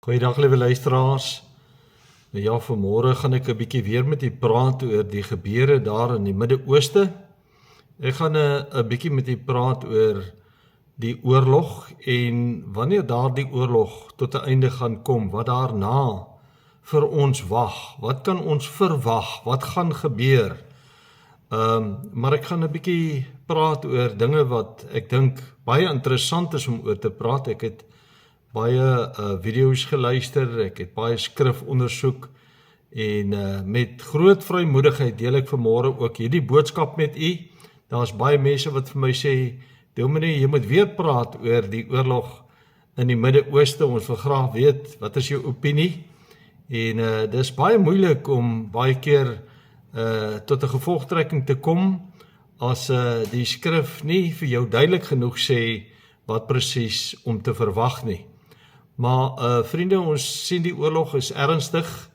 Goeiedag liewe luisteraars. Nou ja, vanmôre gaan ek 'n bietjie weer met u praat oor die gebeure daar in die Midde-Ooste. Ek gaan 'n bietjie met u praat oor die oorlog en wanneer daardie oorlog tot 'n einde gaan kom, wat daarna vir ons wag. Wat kan ons verwag? Wat gaan gebeur? Maar ek gaan 'n bietjie praat oor dinge wat ek dink baie interessant is om oor te praat. Ek het baie video's geluister, ek het baie skrif ondersoek en met groot vrymoedigheid deel ek vanmôre ook hierdie boodskap met u. Daar's baie mense wat vir my sê, Dominee, jy moet weer praat oor die oorlog in die Midde-Ooste. Ons wil graag weet, wat is jou opinie? En dis baie moeilik om baie keer tot 'n gevolgtrekking te kom as die skrif nie vir jou duidelik genoeg sê wat presies om te verwag nie. Maar vriende, ons sien die oorlog is ernstig.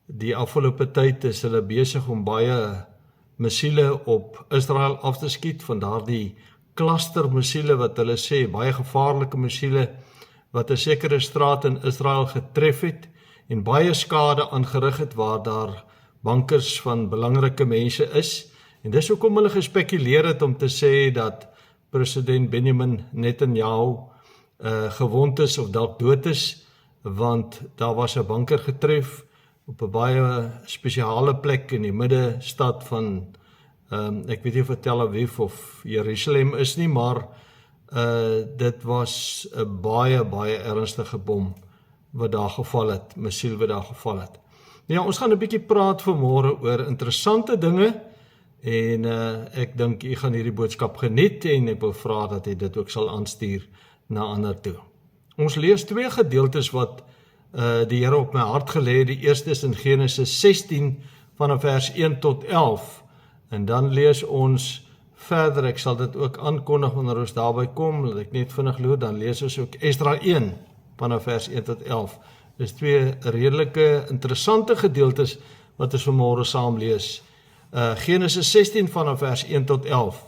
Die afgelope tyd is hulle besig om baie missiele op Israel af te skiet, van daardie clustermissiele wat hulle sê, baie gevaarlike missiele wat 'n sekere straat in Israel getref het en baie skade aangerig het waar daar bankers van belangrike mense is. En dis hoekom hulle gespekuleer het om te sê dat president Benjamin Netanyahu gewond is of dalk dood is, want daar was 'n banker getref op 'n baie spesiale plek in die middestad van ek weet nie of dit Tel Aviv of Jerusalem is nie, maar dit was 'n baie ernstige bom wat daar geval het, missiel wat daar geval het. Ja, ons gaan 'n bietjie praat vanmôre oor interessante dinge en ek dink u gaan hierdie boodskap geniet en ek wil vra dat jy dit ook sal aanstuur na ander toe. Ons lees twee gedeeltes wat die Here op my hart gelê het. Die eerste is in Genesis 16 vanaf vers 1 tot 11 en dan lees ons verder. Ek sal dit ook aankondig wanneer ons daarby kom, dat ek net vinnig loop, dan lees ons ook Esdra 1 vanaf vers 1 tot 11. Dis twee redelike interessante gedeeltes wat ons vanmôre saam lees. Genesis 16 vanaf vers 1 tot 11.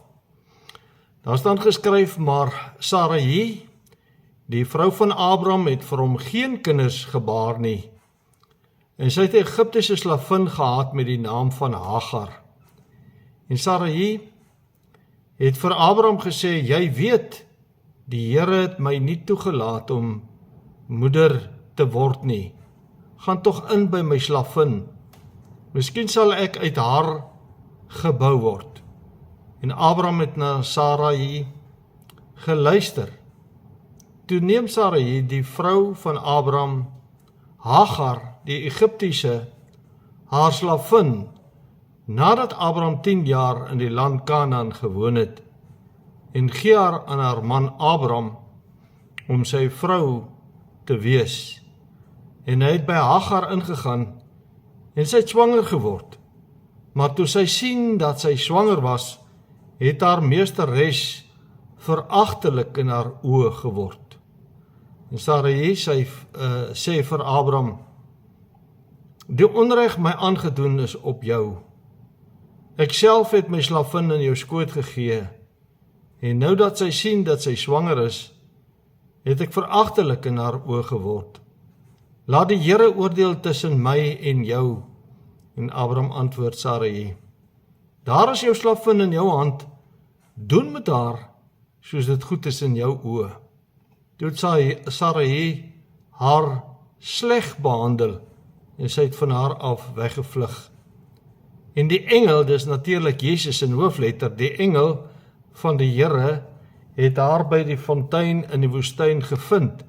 Daar staan geskryf, maar Sarai, die vrou van Abraham, het vir hom geen kinders gebaar nie. En sy het 'n Egiptiese slavin gehad met die naam van Hagar. En Sarai het vir Abraham gesê, jy weet, die Here het my nie toegelaat om moeder te word nie. Gaan tog in by my slavin. Miskien sal ek uit haar gebou word. En Abraham het na Sarai geluister. Toe neem Sarai, die vrou van Abraham, Hagar, die Egiptiese, haar slavin, nadat Abraham 10 jaar in die land Kanaan gewoon het, en gee haar aan haar man Abraham om sy vrou te wees. En hy het by Hagar ingegaan en sy het swanger geword. Maar toe sy sien dat sy swanger was, het haar meesteres veragtelik in haar oë geword. En Sarai sê vir Abraham, die onreg my aangedoen is op jou. Ek self het my slavin in jou skoot gegee, en nou dat sy sien dat sy swanger is, het ek veragtelik in haar oë geword. Laat die Here oordeel tussen my en jou. En Abraham antwoord Sarai, daar is jou slavin in jou hand, doen met haar soos dit goed is in jou oë. Toe het Sarai haar sleg behandel en sy het van haar af weggevlug. En die engel, dis natuurlik Jesus in hoofletter, die engel van die Here het haar by die fontein in die woestyn gevind,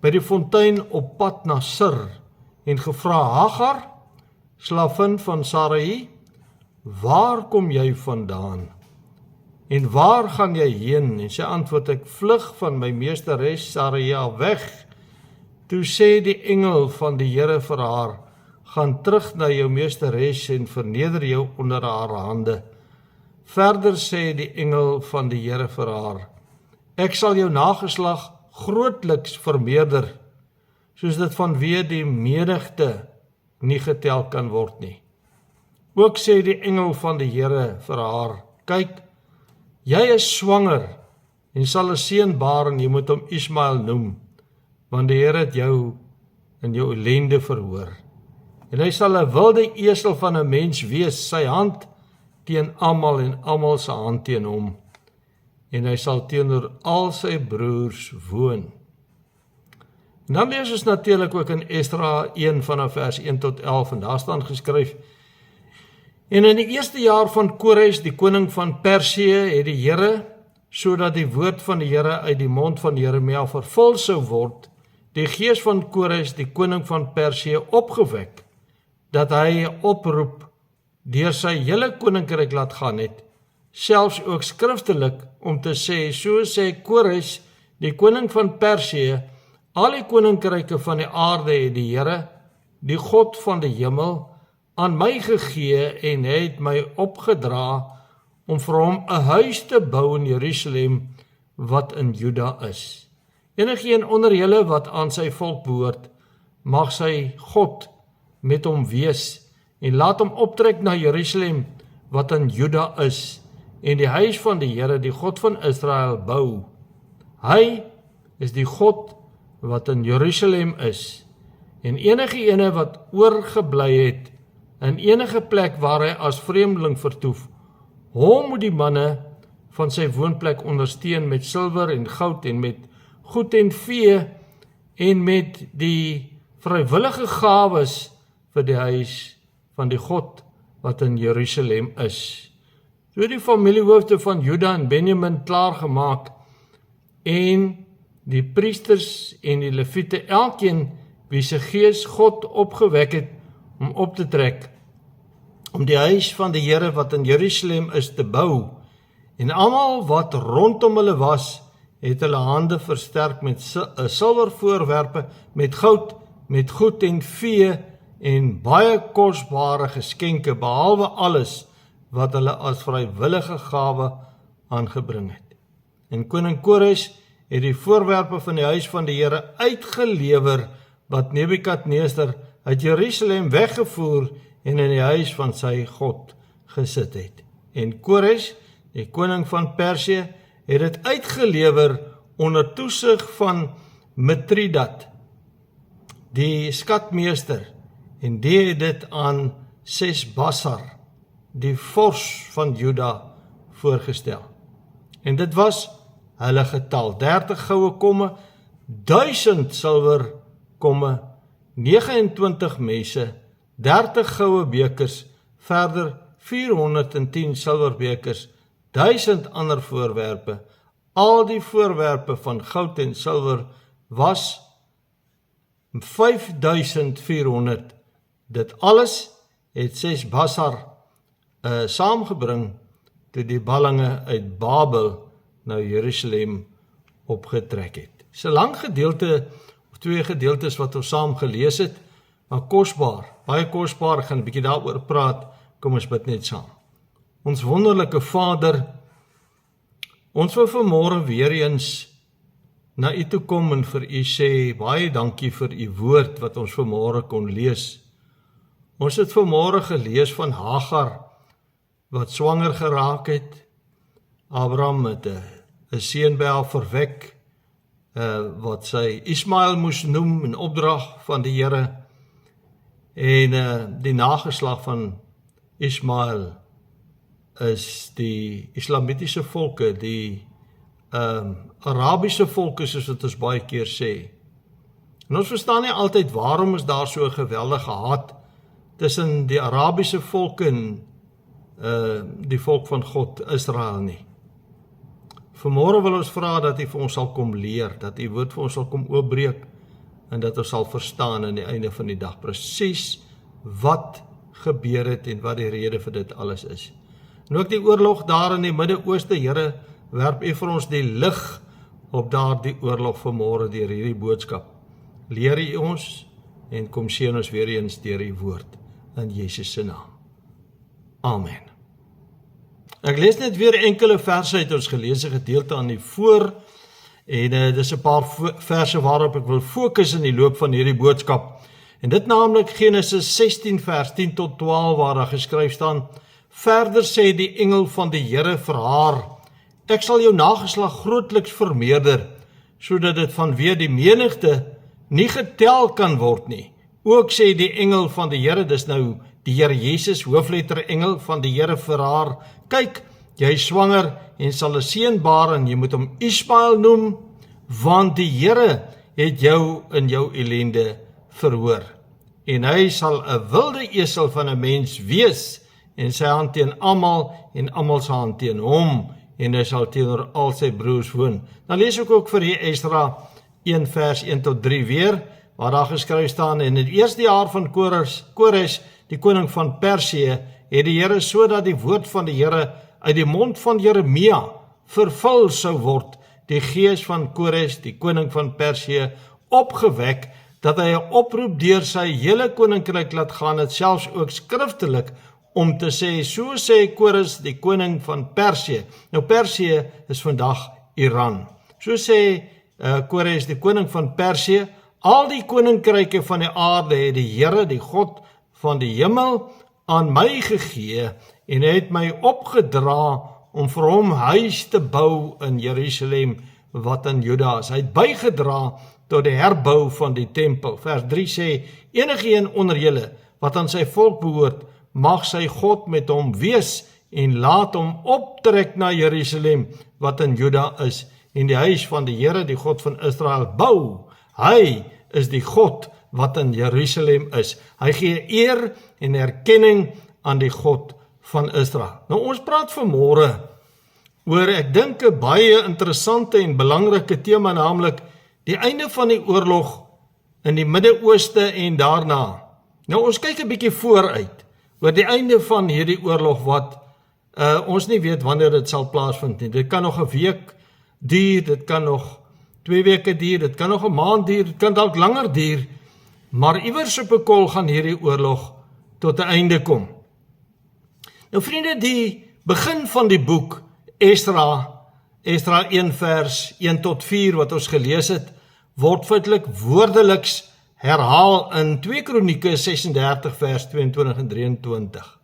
by die fontein op pad na Sir, en gevra, Hagar, slavin van Sarai, waar kom jy vandaan? En waar gaan jy heen? En sy antwoord, ek vlug van my meesteres Sarai weg. Toe sê die engel van die Here vir haar, gaan terug na jou meesteres en verneder jou onder haar hande. Verder sê die engel van die Here vir haar, ek sal jou nageslag grootliks vermeerder, soos dit vanweë die menigte nie getel kan word nie. Ook sê die engel van die Here vir haar, kyk, jy is swanger en sal 'n seun baar en jy moet hom Ismael noem, want die Here het jou in jou ellende verhoor. En hy sal 'n wilde esel van 'n mens wees, sy hand teen almal en almal se hand teen hom. En hy sal teenoor al sy broers woon. En dan lees ons natuurlik ook in Esdra 1 vanaf vers 1 tot 11, en daar staan geskryf: En in die eerste jaar van Kores, die koning van Persië, het die Here, sodat die woord van die Here uit die mond van Jeremia vervul sou word, die gees van Kores, die koning van Persië, opgewek, dat hy 'n oproep deur sy hele koninkryk laat gaan het, selfs ook skriftelik om te sê, so sê Kores, die koning van Persië, al die koninkryke van die aarde het die Here, die God van die hemel, aan my gegee en hy het my opgedra om vir hom 'n huis te bou in Jerusalem wat in Juda is. Enigeen onder julle wat aan sy volk behoort, mag sy God met hom wees en laat hom optrek na Jerusalem wat in Juda is en die huis van die Here, die God van Israel, bou. Hy is die God wat in Jerusalem is, en enige ene wat oorgebly het in enige plek waar hy as vreemdeling vertoef, hom moet die manne van sy woonplek ondersteun met silwer en goud en met goed en vee en met die vrywillige gawes vir die huis van die God wat in Jerusalem is. So die familiehoofde van Juda en Benjamin klaargemaak en die priesters en die leviete, elkeen wie se gees God opgewek het om op te trek, om die huis van die Here wat in Jerusalem is te bou, en almal wat rondom hulle was, het hulle hande versterk met silwervoorwerpe, met goud, met goed en vee, en baie kosbare geskenke, behalwe alles wat hulle as vrywillige gawe aangebring het. En koning Kores het die voorwerpe van die huis van die Here uitgelewer, wat Nebukadneser uit Jerusalem weggevoer en in die huis van sy God gesit het. En Kores, die koning van Persië, het dit uitgelewer onder toesig van Mithridat, die skatmeester, en die het dit aan Sesbassar, die vors van Juda, voorgestel. En dit was hulle getal, 30 goue komme, 1000 silwer komme, 29 messe, 30 goue bekers, verder 410 silwerbekers, 1000 ander voorwerpe. Al die voorwerpe van goud en silwer was 5400. Dit alles het Sesbassar saamgebring toe die ballinge uit Babel na Jerusalem opgetrek het. Dis 'n lang gedeelte, of 2 gedeeltes wat ons saam gelees het, maar kosbaar, baie kosbaar, ek gaan 'n bietjie daaroor praat, kom ons bid net saam. Ons wonderlike Vader, ons wil vanmôre weer eens na U toe kom en vir U sê, baie dankie vir U woord wat ons vanmôre kon lees. Ons het vanmôre gelees van Hagar, wat swanger geraak het, Abraham het 'n seun by haar verwek, wat sy Ismael moes noem in opdrag van die Here, en die nageslag van Ismael is die islamitiese volke, die Arabiese volke, soos wat ons baie keer sê. En ons verstaan nie altyd waarom is daar so 'n geweldige haat tussen die Arabiese volke en die volk van God, Israel nie. Vanmôre wil ons vra dat U vir ons sal kom leer, dat U woord vir ons sal kom oopbreek, en dat ons sal verstaan aan die einde van die dag presies wat gebeur het en wat die rede vir dit alles is. En ook die oorlog daar in die Midde-Ooste, Here, werp U vir ons die lig op daardie oorlog vanmôre deur hierdie boodskap. Leer U ons en kom seën ons weer eens deur U woord in Jesus se naam. Amen. Ek lees net weer enkele verse uit ons geleesde gedeelte aan die voor, en dis 'n paar verse waarop ek wil fokus in die loop van hierdie boodskap. En dit naamlik Genesis 16 vers 10 tot 12 waar daar geskryf staan: Verder sê die engel van die Here vir haar: Ek sal jou nageslag grootliks vermeerder, sodat dit vanweë die menigte nie getel kan word nie. Ook sê die engel van die Here, dis nou die Here Jesus, hoofletter engel van die Here vir haar, kyk, jy is swanger en sal 'n seun baar en jy moet hom Ismael noem, want die Here het jou in jou ellende verhoor. En hy sal 'n wilde esel van 'n mens wees, en sy hand teen almal, en almal sy hand teen hom, en hy sal teenoor al sy broers woon. Dan lees ek ook vir die Esdra 1 vers 1 tot 3 weer, waar daar geskryf staan, en in die eerste jaar van Kores, die koning van Persië, het die Here sodat die woord van die Here uit die mond van Jeremia vervul sou word, die gees van Kores, die koning van Persië, opgewek, dat hy 'n oproep deur sy hele koninkryk laat gaan, het selfs ook skriftelik, om te sê, so sê Kores, die koning van Persië. Nou Persië is vandag Iran. So sê Kores, die koning van Persië, al die koninkryke van die aarde het die Here, die God van die hemel, aan my gegee, en hy het my opgedra om vir hom huis te bou in Jerusalem, wat in Juda is. Hy het bygedra tot die herbou van die tempel. Vers 3 sê, enige een onder julle, wat aan sy volk behoort, mag sy God met hom wees, en laat hom optrek na Jerusalem, wat in Juda is, en die huis van die Here, die God van Israel, bou. Hy is die God wat in Jerusalem is. Hy gee eer en erkenning aan die God van Israel. Nou ons praat vanmôre oor, ek dink, 'n baie interessante en belangrike tema, naamlik die einde van die oorlog in die Midde-Ooste en daarna. Nou ons kyk 'n bietjie vooruit oor die einde van hierdie oorlog wat ons nie weet wanneer dit sal plaasvind nie. Dit kan nog 'n week duur, dit kan nog 2 weke duur, dit kan nog 'n maand duur, dit kan dalk langer duur, maar iewers op 'n kol gaan hierdie oorlog tot 'n einde kom. Nou vriende, die begin van die boek Esdra 1 vers 1 tot 4 wat ons gelees het, word feitelik woordeliks herhaal in 2 Kronieke 36 vers 22 en 23.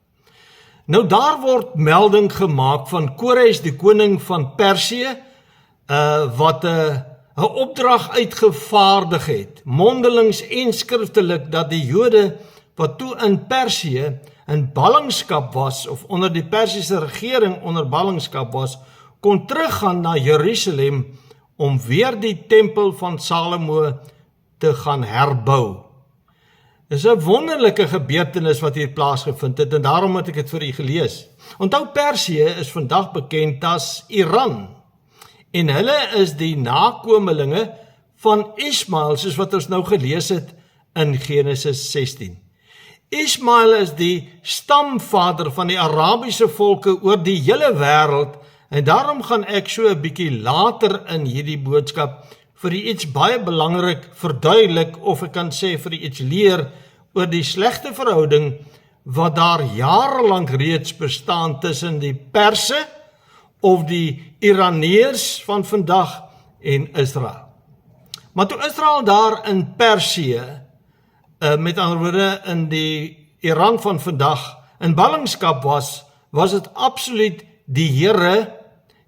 Nou daar word melding gemaak van Kores, die koning van Persië, wat 'n opdrag uitgevaardig het, mondelings en skriftelik, dat die Jode wat toe in Persië in ballingskap was, of onder die Persiese regering onder ballingskap was, kon teruggaan na Jerusalem om weer die tempel van Salomo te gaan herbou. Dis 'n wonderlike gebeurtenis wat hier plaasgevind het, en daarom het ek dit vir u gelees. Onthou, Persië is vandag bekend as Iran, en hulle is die nakomelinge van Ismael, soos wat ons nou gelees het in Genesis 16. Ismael is die stamvader van die Arabiese volke oor die hele wêreld, en daarom gaan ek so 'n bietjie later in hierdie boodskap vir u iets baie belangrik verduidelik, of ek kan sê vir u iets leer oor die slegte verhouding wat daar jarelank reeds bestaan tussen die Perse of die Iraneërs van vandag en Israel. Maar toe Israel daar in Persië, met ander woorde in die Iran van vandag, in ballingskap was dit absoluut die Here,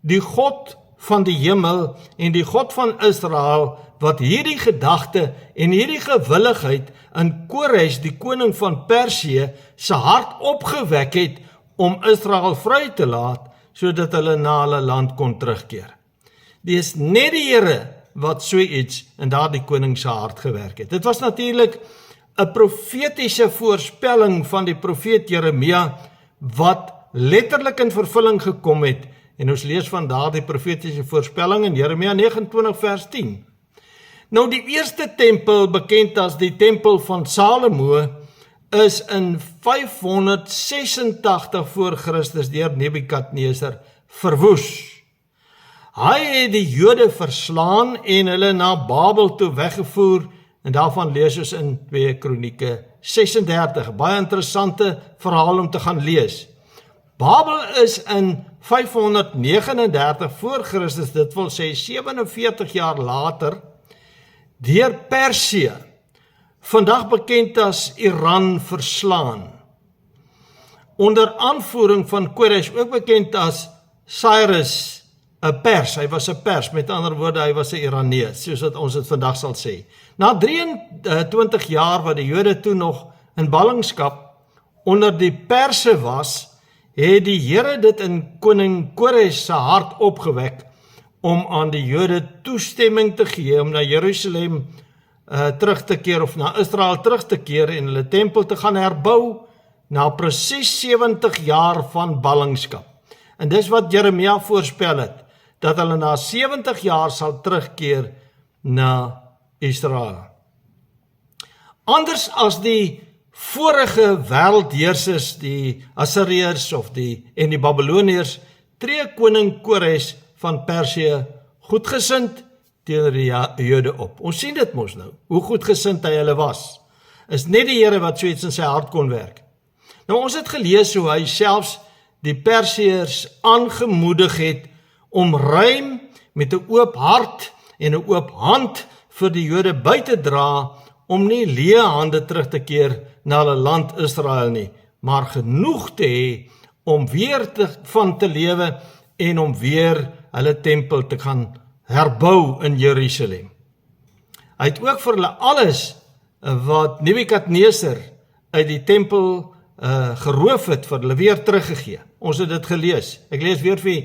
die God van die hemel en die God van Israel, wat hierdie gedagte en hierdie gewilligheid in Kores, die koning van Persië, se hart opgewek het om Israel vry te laat, sodat hulle na hulle land kon terugkeer. Dit is net die Here wat so iets in daardie koning se hart gewerk het. Dit was natuurlik 'n profetiese voorspelling van die profeet Jeremia, wat letterlik in vervulling gekom het, en ons lees van daardie profetiese voorspelling in Jeremia 29 vers 10. Nou die eerste tempel, bekend as die tempel van Salomo, is in 586 voor Christus deur Nebukadneser verwoes. Hy het die Jode verslaan en hulle na Babel toe weggevoer, en daarvan lees ons in 2 Kronieke 36, baie interessante verhaal om te gaan lees. Babel is in 539 voor Christus, dit wil sê 47 jaar later, deur Persië, vandag bekend as Iran, verslaan. Onder aanvoering van Kores, ook bekend as Cyrus 'n pers, hy was 'n pers, met ander woorde, hy was 'n Iranees, soos wat ons dit vandag sal sê. Na 23 jaar wat die Jode toe nog in ballingskap onder die Perse was, het die Here dit in koning Kores se hart opgewek om aan die Jode toestemming te gee om na Jerusalem terug te keer of na Israel terug te keer en hulle tempel te gaan herbou na presies 70 jaar van ballingskap. En dis wat Jeremia voorspel het, dat hulle na 70 jaar sal terugkeer na Israel. Anders as die vorige wêreldheersers, die Assiriërs en die Babiloniërs, tree koning Kores van Persië goedgesind teenoor die Jode op. Ons sien dit mos nou, hoe goedgesind hy hulle was. Is net die Here wat so iets in sy hart kon werk. Nou ons het gelees hoe hy selfs die Persiërs aangemoedig het om ruim met 'n oop hart en 'n oop hand vir die Jode by te dra om nie leë hande terug te keer na hulle land Israel nie, maar genoeg te hê om weer van te lewe en om weer hulle tempel te gaan herbou in Jerusalem. Hy het ook vir hulle alles wat Nebukadneser uit die tempel geroof het, vir hulle weer teruggegee. Ons het dit gelees. Ek lees weer vir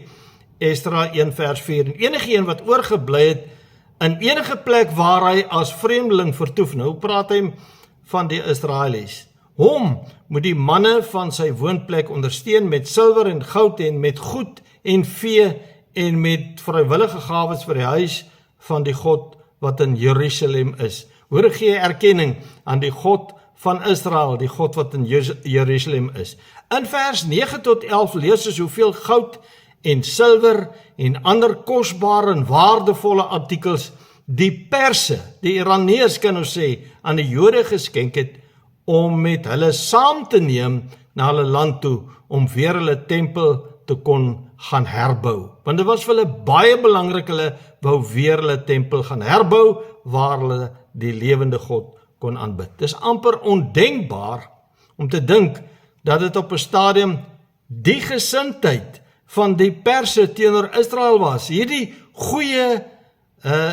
Esdra 1 vers 4. En enige een wat oorgebly het in enige plek waar hy as vreemdeling vertoef, nou praat hy van die Israelies. Hom moet die manne van sy woonplek ondersteun met silwer en goud en met goed en vee en met vrywillige gawes vir die huis van die God wat in Jerusalem is. Hoor, gee erkenning aan die God van Israel, die God wat in Jerusalem is. In vers 9 tot 11 lees ons hoeveel goud en silwer en ander kosbare en waardevolle artikels die Perse, die Iraneërs kan ons sê, aan die Jode geskenk het om met hulle saam te neem na hulle land toe, om weer hulle tempel te kon gaan herbou. Want dit was vir hulle baie belangrik, hulle wou weer hulle tempel gaan herbou, waar hulle die lewende God kon aanbid. Dit is amper ondenkbaar om te dink dat dit op 'n stadium die gesindheid van die Perse teenoor Israel was. Hierdie goeie,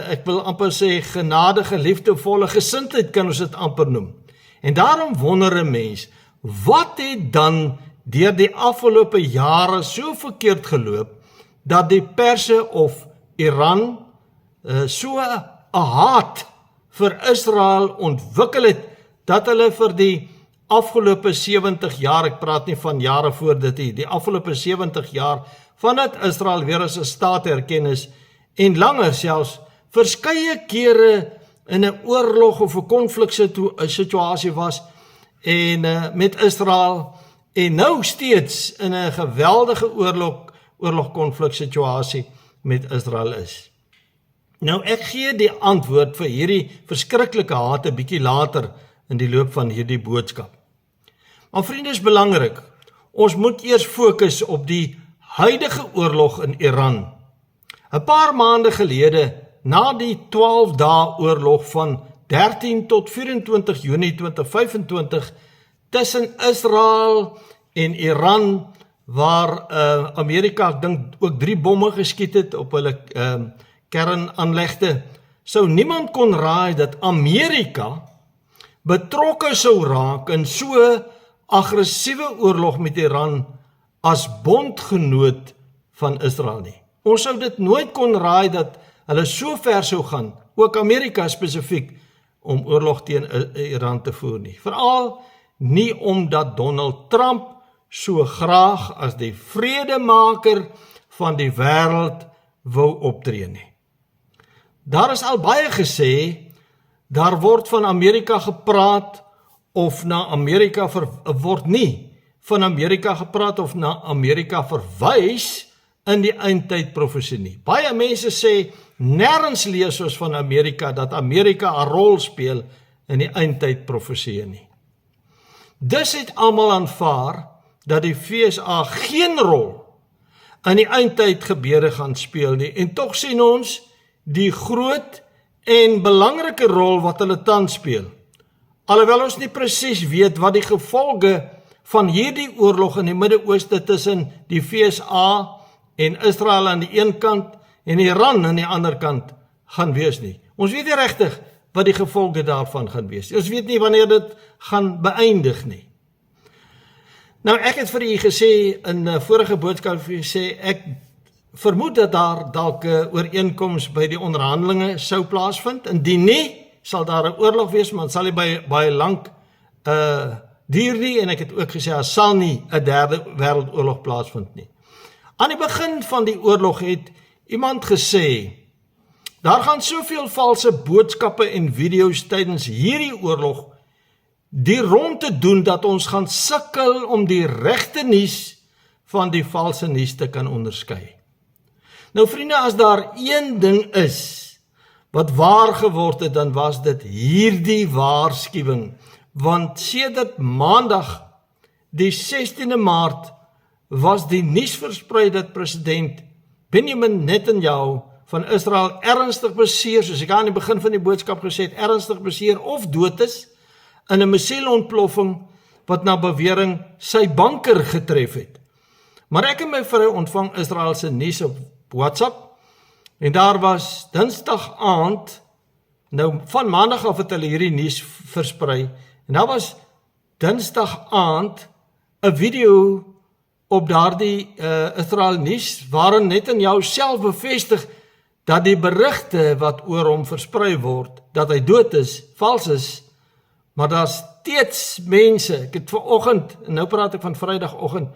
ek wil amper sê genadige, liefdevolle gesindheid kan ons dit amper noem. En daarom wonder 'n mens, wat het dan deur die afgelope jare so verkeerd geloop, dat die Perse of Iran so 'n haat vir Israel ontwikkel het, dat hulle vir die afgelope 70 jaar, ek praat nie van jare voor dit nie, die afgelope 70 jaar, vandat Israel weer as 'n staat erken is, en langer selfs, verskeie kere in 'n oorlog of 'n konfliksituasie was, en met Israel, en nou steeds in 'n geweldige oorlog-konfliksituasie met Israel is. Nou ek gee die antwoord vir hierdie verskriklike haat 'n bietjie later in die loop van hierdie boodskap. Maar vriende, is belangrik, ons moet eers fokus op die huidige oorlog in Iran. 'n Paar maande gelede, na die 12 dae oorlog van 13 tot 24 Junie 2025 tussen Israel en Iran, waar Amerika, ek dink, ook 3 bomme geskiet het op hulle kernaanlegte, sou niemand kon raai dat Amerika betrokke sou raak in so aggressiewe oorlog met Iran as bondgenoot van Israel nie. Ons sou dit nooit kon raai dat hulle so ver sou gaan, ook Amerika spesifiek, om oorlog teen Iran te voer nie. Veral nie omdat Donald Trump so graag as die vredemaker van die wêreld wou optree nie. Daar is al baie gesê, daar word van Amerika gepraat of na Amerika word nie van Amerika gepraat of na Amerika verwys in die eindtyd profesie nie. Baie mense sê nêrens lees ons van Amerika dat Amerika 'n rol speel in die eindtyd profesie nie. Dus het almal aanvaar dat die FSA geen rol in die eindtyd gebeure gaan speel nie, en tog sien ons die groot en belangrike rol wat hulle tans speel. Alhoewel ons nie presies weet wat die gevolge van hierdie oorlog in die Midde-Ooste tussen die FSA en Israel aan die een kant en Iran aan die ander kant gaan wees nie. Ons weet nie regtig wat die gevolge daarvan gaan wees. Ons weet nie wanneer dit gaan beëindig nie. Nou ek het vir u gesê in 'n vorige boodskap vir u gesê ek vermoed dat daar dalk 'n ooreenkoms by die onderhandelinge sou plaasvind. Indien nie, sal daar 'n oorlog wees, maar dit sal nie baie lank duur nie, en ek het ook gesê, daar sal nie 'n derde wêreldoorlog plaasvind nie. Aan die begin van die oorlog het iemand gesê, daar gaan soveel valse boodskappe en video's tydens hierdie oorlog die rond te doen, dat ons gaan sukkel om die regte nuus van die valse nuus te kan onderskei. Nou vriende, as daar een ding is wat waar geword het, dan was dit hierdie waarskuwing, want sedert maandag, die 16de Maart, was die nuus versprei dat president Benjamin Netanyahu van Israel ernstig beseer, soos ek aan die begin van die boodskap gesê het, ernstig beseer of dood is, in 'n missielontploffing wat na bewering sy banker getref het. Maar ek en my vrou ontvang Israel se nuus op WhatsApp, en daar was Dinsdag aand, nou van maandag af het hulle hierdie nuus versprei, en daar was Dinsdag aand 'n video op daardie Israel nuus, waarin Netanyahu self bevestig dat die berigte wat oor hom versprei word, dat hy dood is, vals is, maar daar's steeds mense, ek het vanoggend, en nou praat ek van Vrydagoggend,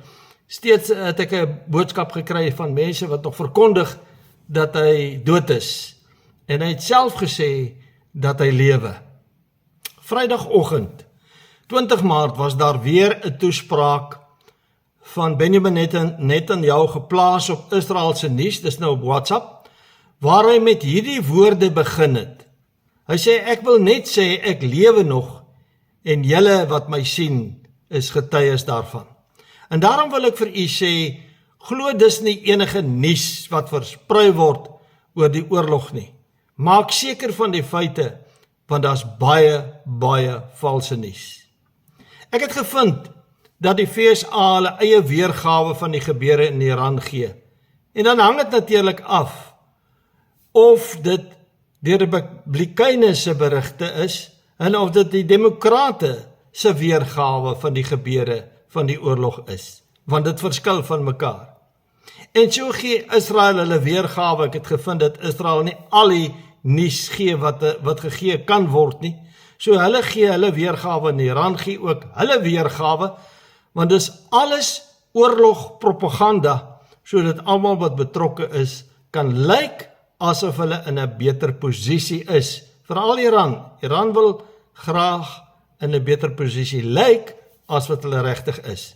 steeds het ek 'n boodskap gekry van mense wat nog verkondig dat hy dood is, en hy het self gesê dat hy lewe. Vrydagoggend, 20 Maart, was daar weer 'n toespraak van Benjamin Netanyahu geplaas op Israel se nuus, dis nou op WhatsApp, waar hy met hierdie woorde begin het. Hy sê, ek wil net sê, ek lewe nog, en julle wat my sien, is getuies daarvan. En daarom wil ek vir u sê, glo dis nie enige nuus wat versprei word oor die oorlog nie. Maak seker van die feite, want daar's baie valse nuus. Ek het gevind dat die FSA hulle eie weergawe van die gebeure in Iran gee. En dan hang dit natuurlik af of dit deur die Republikeine se berigte is, en of dit die Demokrate se weergawe van die gebeure van die oorlog is, want dit verskil van mekaar. En so gee Israel hulle weergawe, ek het gevind dat Israel nie al die nuus gee wat gegee kan word nie, so hulle gee hulle weergawe, en Iran gee ook hulle weergawe, want dis alles oorlogpropaganda, sodat almal wat betrokke is, kan lyk asof hulle in 'n beter posisie is. Veral Iran. Iran wil graag in 'n beter posisie lyk as wat hulle regtig is.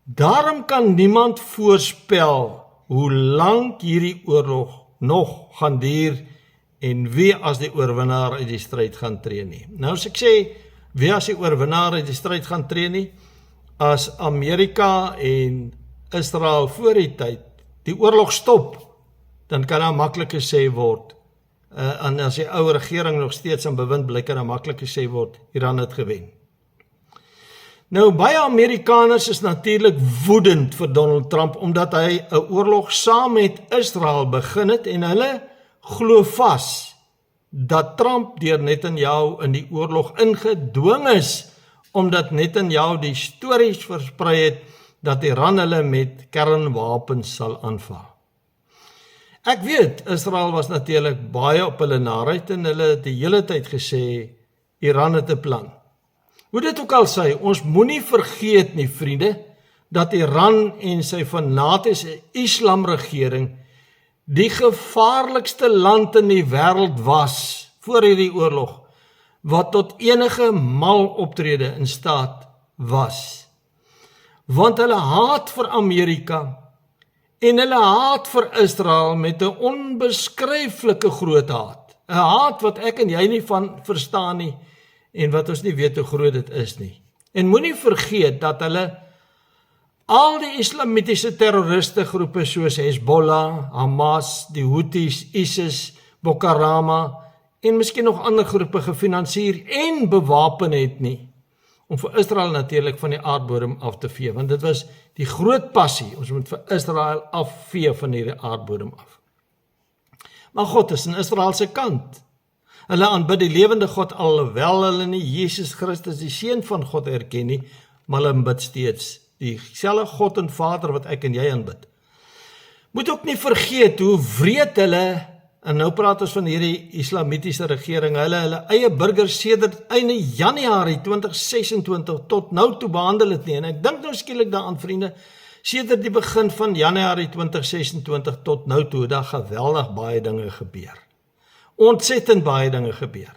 Daarom kan niemand voorspel hoe lank hierdie oorlog nog gaan duur en wie as die oorwinnaar uit die stryd gaan tree nie. Nou as ek sê, wie as die oorwinnaar uit die stryd gaan tree nie, as Amerika en Israel voor die tyd die oorlog stop, dan kan daar maklik gesê word, en as die ou regering nog steeds aan bewind bly, kan daar maklik gesê word, Iran het gewen. Nou, baie Amerikaners is natuurlik woedend vir Donald Trump, omdat hy 'n oorlog saam met Israel begin het, en hulle glo vas dat Trump deur Netanyahu in die oorlog ingedwing is, omdat Netanyahu die stories versprei het, dat Iran hulle met kernwapens sal aanval. Ek weet, Israel was natuurlik baie op hulle naheid, en hulle het die hele tyd gesê, Iran het 'n plan. Hoe dit ook al sê, ons moenie vergeet nie, vriende, dat Iran en sy fanatiese islamregering die gevaarlikste land in die wêreld was, voor hierdie oorlog, wat tot enige maloptrede in staat was. Want hulle haat vir Amerika, en hulle haat vir Israel met 'n onbeskryflike groot haat. 'n Haat wat ek en jy nie van verstaan nie, en wat ons nie weet hoe groot dit is nie. En moenie vergeet dat hulle al die islamitiese terroriste groepe soos Hezbollah, Hamas, die Houthis, ISIS, Boko Haram en miskien nog ander groepe gefinansier en bewapen het nie, om vir Israel natuurlik van die aardbodem af te vee, want dit was die groot passie, ons moet vir Israel afvee van hierdie aardbodem af. Maar God is aan Israel se kant. Hulle aanbid die lewende God, alhoewel hulle nie Jesus Christus die Seun van God erken nie, maar hulle aanbid steeds dieselfde God en Vader wat ek en jy aanbid. Moet ook nie vergeet hoe wreed hulle, en nou praat ons van hierdie islamitiese regering, hulle eie burgers sedert einde Januarie 2026 tot nou toe behandel het nie, en ek dink nou skielik daaraan vriende, sedert die begin van Januarie 2026 tot nou toe, daar geweldig baie dinge gebeur. Ontsettend baie dinge gebeur.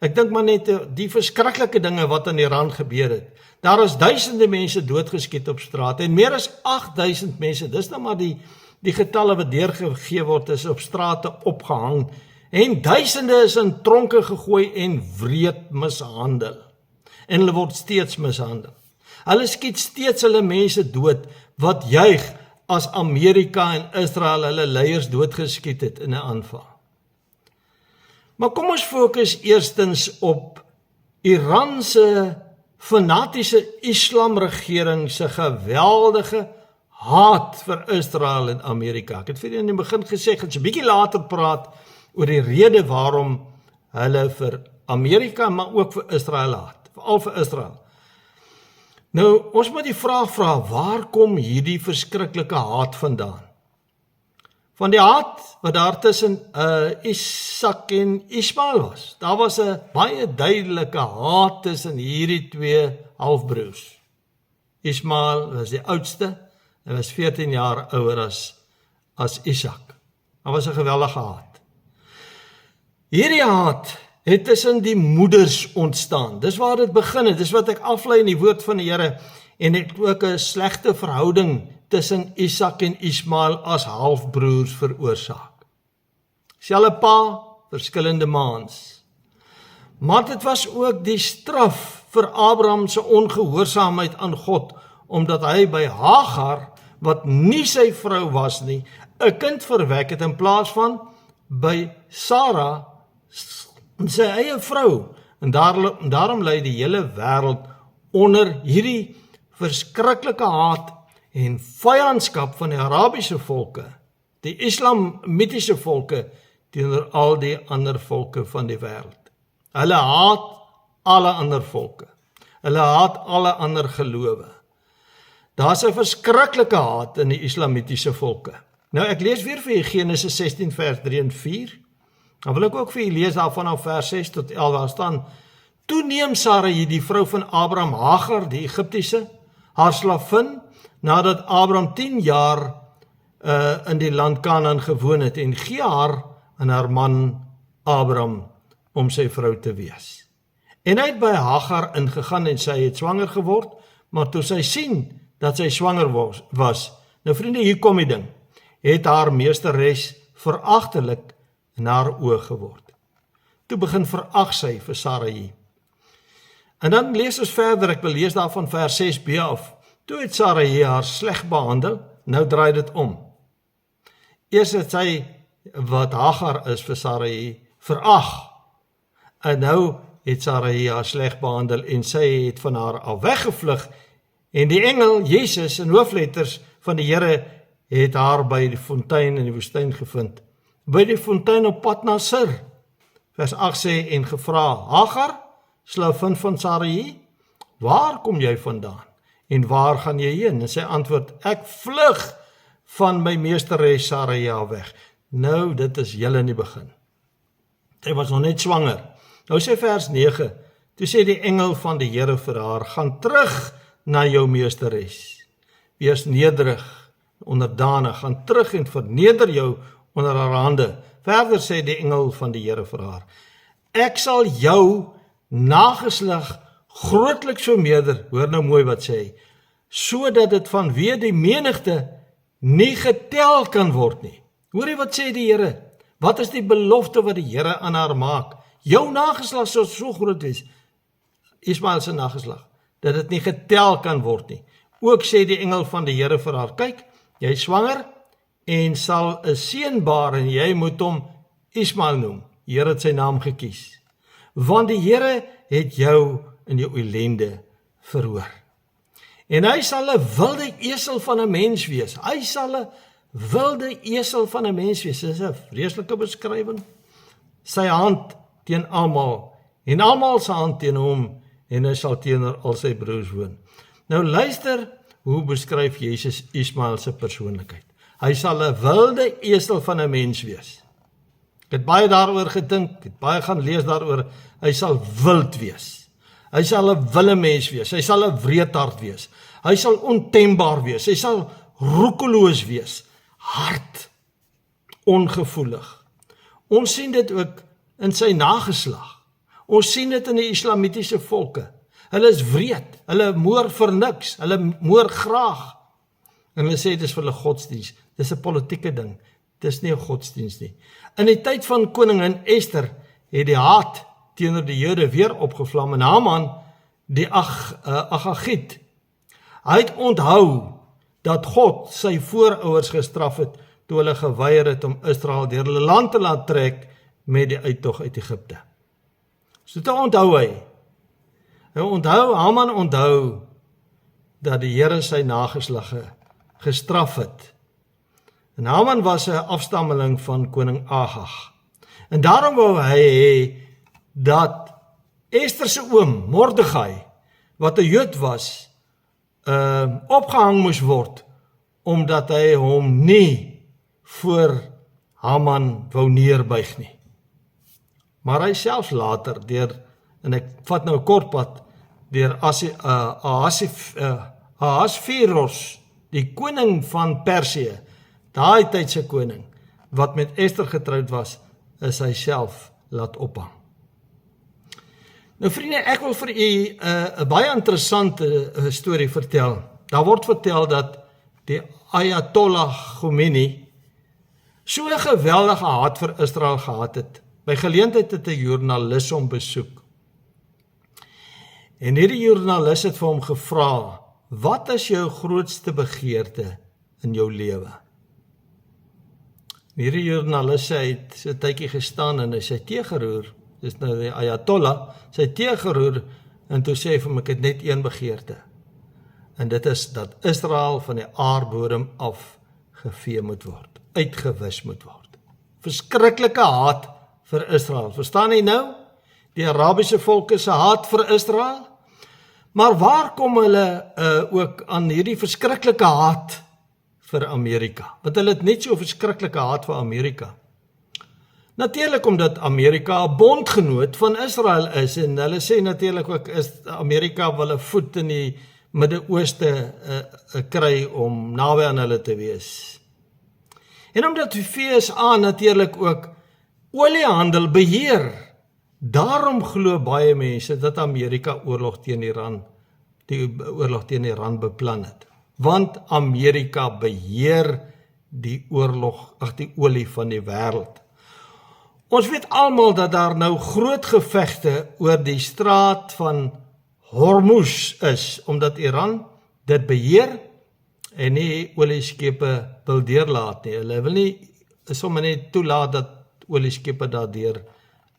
Ek dink maar net die verskriklike dinge wat in Iran gebeur het. Daar is duisende mense doodgeskiet op straat en meer as 8000 mense, dis nou maar die getalle wat deurgegee word, is op strate opgehang en duisende is in tronke gegooi en wreed mishandel. En hulle word steeds mishandel. Hulle skiet steeds hulle mense dood wat juig as Amerika en Israel hulle leiers doodgeskiet het in 'n aanval. Maar kom ons fokus eerstens op Iran se fanatiese islamregering se geweldige haat vir Israel en Amerika. Ek het vir julle in die begin gesê, ek gaan so 'n bietjie later praat oor die rede waarom hulle vir Amerika, maar ook vir Israel haat, veral vir Israel. Nou, ons moet die vraag vra, waar kom hierdie verskriklike haat vandaan? Van die haat wat daar tussen Isak en Ismael was. Daar was 'n baie duidelike haat tussen hierdie twee halfbroers. Ismael was die oudste, hy was 14 jaar ouer as Isak. Daar was 'n geweldige haat. Hierdie haat het tussen die moeders ontstaan. Dis waar dit begin het, dis wat ek aflei in die woord van die Here, en het ook 'n slegte verhouding tussen Isak en Ismael as halfbroers veroorsaak. Selfe pa, verskillende maans. Maar dit was ook die straf vir Abraham se ongehoorsaamheid aan God, omdat hy by Hagar, wat nie sy vrou was nie, 'n kind verwek het in plaas van by Sara, sy eie vrou. En daarom lê die hele wêreld onder hierdie verskriklike haat en vyandskap van die Arabiese volke, die islamitiese volke, teenoor al die ander volke van die wêreld. Hulle haat alle ander volke. Hulle haat alle ander gelowe. Daar's 'n verskriklike haat in die islamitiese volke. Nou ek lees weer vir julle Genesis 16 vers 3 en 4. Dan wil ek ook vir julle lees daarvan af vers 6 tot 11, daar staan: Toe neem Sarai, die vrou van Abraham, Hagar, die Egiptiese, haar slavin, nadat Abraham 10 jaar in die land Kanaan gewoon het, en gee haar aan haar man Abraham om sy vrou te wees. En hy het by Hagar ingegaan en sy het swanger geword, maar toe sy sien dat sy swanger was, nou vriende, hier kom die ding, het haar meesteres veragtelik in haar oë geword. Toe begin verag sy vir Sarai. En dan lees ons verder, ek wil lees daarvan vers 6b af. Toe het Sarai haar sleg behandel, nou draai dit om. Eers het sy, wat Hagar is vir Sarai, verag. En nou het Sarai haar sleg behandel en sy het van haar al weggevlug. En die engel, Jesus, in hoofletters van die Here, het haar by die fontein in die woestyn gevind. By die fontein op pad na Sir. Vers 8 sê, en gevra, Hagar, slavin van Sarai, waar kom jy vandaan? En waar gaan jy heen? En sy antwoord, ek vlug van my meesteres Sarai weg. Nou, dit is heel in die begin. Sy was nog net swanger. Nou sê vers 9, toe sê die engel van die Here vir haar, gaan terug na jou meesteres. Wees nederig, onderdanig, gaan terug en verneder jou onder haar hande. Verder sê die engel van die Here vir haar, ek sal jou nageslag grootliks vermeerder, hoor nou mooi wat sê hy, sodat dit vanweë die menigte nie getel kan word nie. Hoor jy wat sê die Here? Wat is die belofte wat die Here aan haar maak? Jou nageslag sal so groot wees, Ismael se nageslag, dat dit nie getel kan word nie. Ook sê die engel van die Here vir haar, kyk, jy is swanger en sal 'n seun baar en jy moet hom Ismael noem. Die Here het sy naam gekies. Want die Here het jou in jou ellende verhoor. En hy sal 'n wilde esel van 'n mens wees. Hy sal 'n wilde esel van 'n mens wees. Dis 'n vreeslike beskrywing. Sy hand teen almal, en almal se hand teen hom, en hy sal teenoor al sy broers woon. Nou luister, hoe beskryf Jesus Ismael se persoonlikheid? Hy sal 'n wilde esel van 'n mens wees. Ek het baie daaroor gedink, ek het baie gaan lees daaroor. Hy sal wild wees. Hy sal 'n wilde mens wees. Hy sal 'n wreedhart wees. Hy sal ontembaar wees. Hy sal roekeloos wees. Hard, ongevoelig. Ons sien dit ook in sy nageslag. Ons sien dit in die islamitiese volke. Hulle is wreed, hulle moor vir niks, hulle moor graag. En hulle sê dit is vir hulle godsdienst. Dis 'n politieke ding, dis nie 'n godsdienst nie. In die tyd van koningin Ester het die haat teenoor die Jode weer opgevlam en Haman, die Agagiet, hy het onthou dat God sy voorouers gestraf het toe hulle geweier het om Israel deur hulle land te laat trek met die uittog uit Egipte. So toe onthou hy. Haman onthou dat die Here sy nageslagte gestraf het. En Haman was 'n afstammeling van koning Agag. En daarom wou hy hê dat Ester se oom, Mordegai, wat 'n Jood was, opgehang moes word, omdat hy hom nie voor Haman wou neerbuig nie. Maar hy selfs later, en ek vat nou 'n kort pad, deur Ahasveros, die koning van Persië, daai tydse koning, wat met Ester getroud was, is hy self laat ophang. Nou vriende, ek wil vir u 'n baie interessante storie vertel. Daar word vertel dat die Ayatollah Khomeini so 'n geweldige haat vir Israel gehad het. By geleentheid het 'n joernalis hom besoek. En hierdie joernalis het vir hom gevra, wat is jou grootste begeerte in jou lewe? Hierdie joernalis het so 'n tydjie gestaan en hy sy tee geroer, dis nou die Ayatollah, sy tee geroer, en toe sê hy vir hom, ek het net een begeerte. En dit is dat Israel van die aardbodem af gevee moet word, uitgewis moet word. Verskriklike haat vir Israel. Verstaan jy nou? Die Arabiese volke se haat vir Israel. Maar waar kom hulle ook aan hierdie verskriklike haat vir Amerika? Want hulle het net so verskriklike haat vir Amerika. Natuurlik omdat Amerika 'n bondgenoot van Israel is, en hulle sê natuurlik ook, is Amerika wil 'n voet in die Midde-Ooste kry om naby aan hulle te wees. En omdat die VSA natuurlik ook oliehandel beheer, daarom glo baie mense dat Amerika oorlog teen Iran beplan het. Want Amerika beheer die olie van die wêreld. Ons weet almal dat daar nou groot gevegte oor die straat van Hormuz is, omdat Iran dit beheer en nie olieskepe wil deurlaat nie. Hulle wil nie sommer net toelaat dat olieskepe daardeur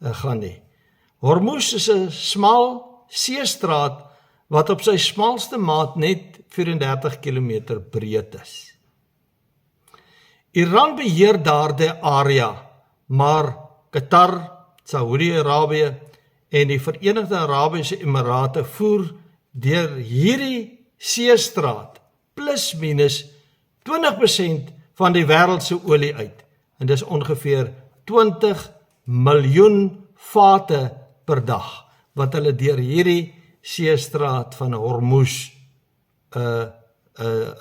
gaan nie. Hormuz is 'n smal seestraat wat op sy smalste maat net 34 km breed is. Iran beheer daardie area, maar Qatar, Saudi-Arabië en die Verenigde Arabiese Emirate voer deur hierdie seestraat plus minus 20% van die wêreld se olie uit. En dis ongeveer 20 miljoen vate per dag wat hulle deur hierdie seestraat van Hormuz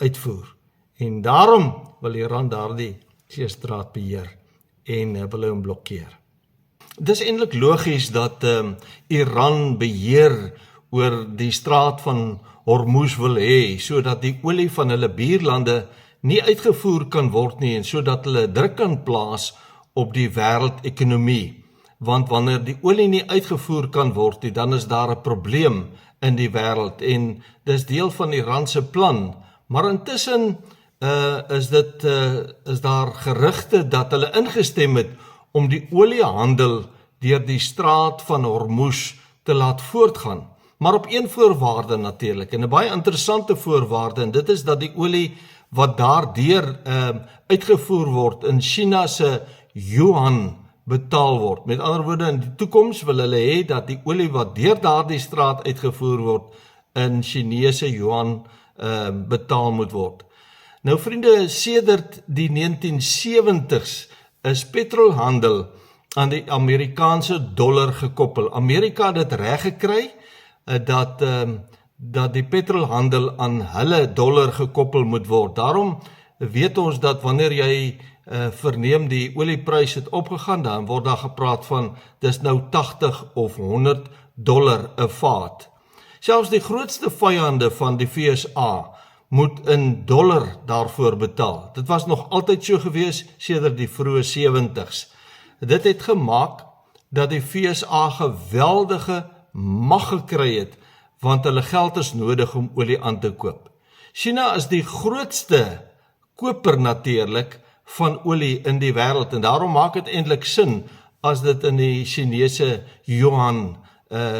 uitvoer. En daarom wil Iran daardie seestraat beheer en wil hom blokkeer. Dis eintlik logies dat Iran beheer oor die straat van Hormuz wil hê, sodat die olie van hulle buurlande nie uitgevoer kan word nie, en sodat hulle druk kan plaas op die wêreldekonomie. Want wanneer die olie nie uitgevoer kan word nie, dan is daar 'n probleem in die wêreld, en dis deel van Iran se plan. Maar intussen is daar gerugte dat hulle ingestem het om die oliehandel deur die straat van Hormuz te laat voortgaan. maar op een voorwaarde natuurlik, en 'n baie interessante voorwaarde, en dit is dat die olie wat daardeur uitgevoer word in China se yuan betaal word. Met ander woorde, in die toekoms wil hulle hê dat die olie wat deur daardie straat uitgevoer word in Chinese yuan betaal moet word. Nou vriende, sedert die 1970s is petrolhandel aan die Amerikaanse dollar gekoppel. Amerika het dit reg gekry dat die petrolhandel aan hulle dollar gekoppel moet word. Daarom weet ons dat wanneer jy verneem die olieprys het opgegaan, dan word daar gepraat van dis nou 80 of 100 dollar 'n vaat. Selfs die grootste vyande van die VSA moet in dollar daarvoor betaal. Dit was nog altyd so gewees sedert die vroeë 70s. Dit het gemaak dat die VSA geweldige mag gekry het, want hulle geld is nodig om olie aan te koop. China is die grootste koper natuurlik van olie in die wêreld, en daarom maak dit eintlik sin as dit in die Chinese yuan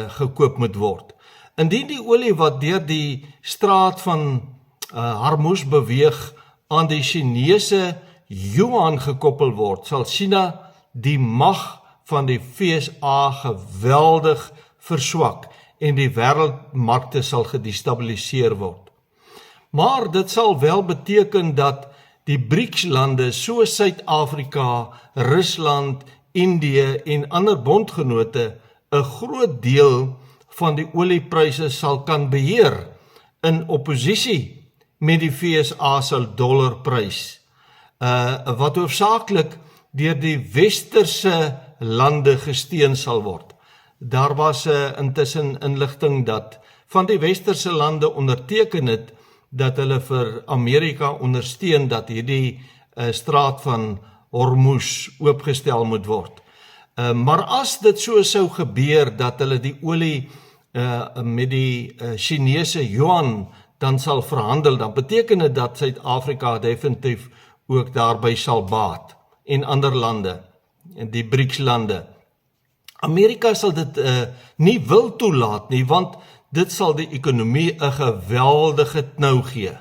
gekoop moet word. Indien die olie wat deur die straat van Hormuz beweeg aan die Chinese yuan gekoppel word, sal China die mag van die VSA geweldig verswak en die wêreldmarkte sal gedestabiliseer word. Maar dit sal wel beteken dat die BRICS-lande soos Suid-Afrika, Rusland, Indië en ander bondgenote 'n groot deel van die oliepryse sal kan beheer in opposisie met die VSA se dollarprys, wat hoofsaaklik deur die westerse lande gesteun sal word. Daar was intussen inligting dat van die westerse lande onderteken het dat hulle vir Amerika ondersteun dat hierdie straat van Hormuz oopgestel moet word. Maar as dit so sou gebeur dat hulle die olie met die Chinese yuan dan sal verhandel, dan beteken dit dat Suid-Afrika definitief ook daarby sal baat en ander lande, en die BRICS-lande. Amerika sal dit nie wil toelaat nie, want dit sal die ekonomie 'n geweldige knou gee.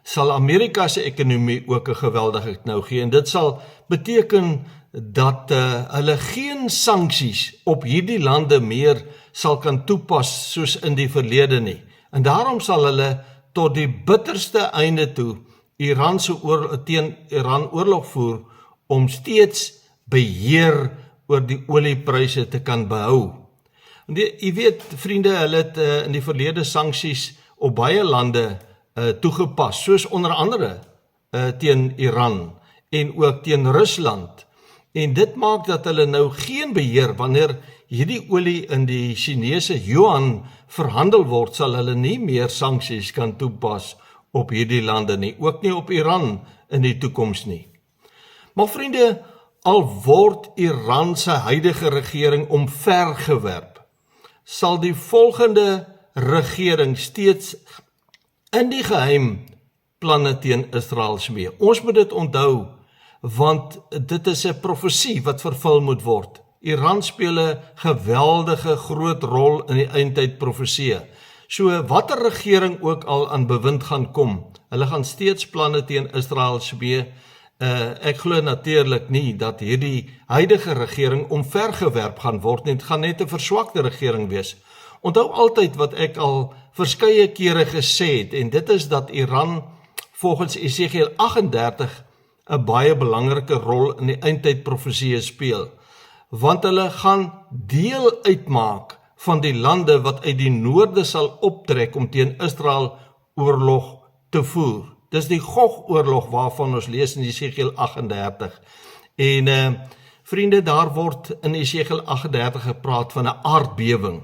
Sal Amerika se ekonomie ook 'n geweldige knou gee, en dit sal beteken dat hulle geen sanksies op hierdie lande meer sal kan toepas soos in die verlede nie. En daarom sal hulle tot die bitterste einde toe teen Iran oorlog voer om steeds beheer oor die oliepryse te kan behou. Jy weet, vriende, hulle het in die verlede sanksies op baie lande toegepas, soos onder andere teen Iran en ook teen Rusland. En dit maak dat hulle nou geen beheer, wanneer hierdie olie in die Chinese yuan verhandel word, sal hulle nie meer sanksies kan toepas op hierdie lande nie, ook nie op Iran in die toekoms nie. Maar vriende, al word Iran se huidige regering omvergewerp, sal die volgende regering steeds in die geheim planne teen Israel smee. Ons moet dit onthou, want dit is 'n profesie wat vervul moet word. Iran speel 'n geweldige groot rol in die eindtyd profesie. So watter regering ook al aan bewind gaan kom, hulle gaan steeds planne teen Israel smee. Ek glo natuurlik nie dat hierdie huidige regering omvergewerp gaan word nie, dit gaan net 'n verswakte regering wees. Onthou altyd wat ek al verskeie kere gesê het, en dit is dat Iran volgens Esegiel 38 'n baie belangrike rol in die eindtyd profesie speel, want hulle gaan deel uitmaak van die lande wat uit die noorde sal optrek om teen Israel oorlog te voer. Dis die Gog-oorlog waarvan ons lees in Esegiel 38. En vriende, daar word in Esegiel 38 gepraat van 'n aardbewing.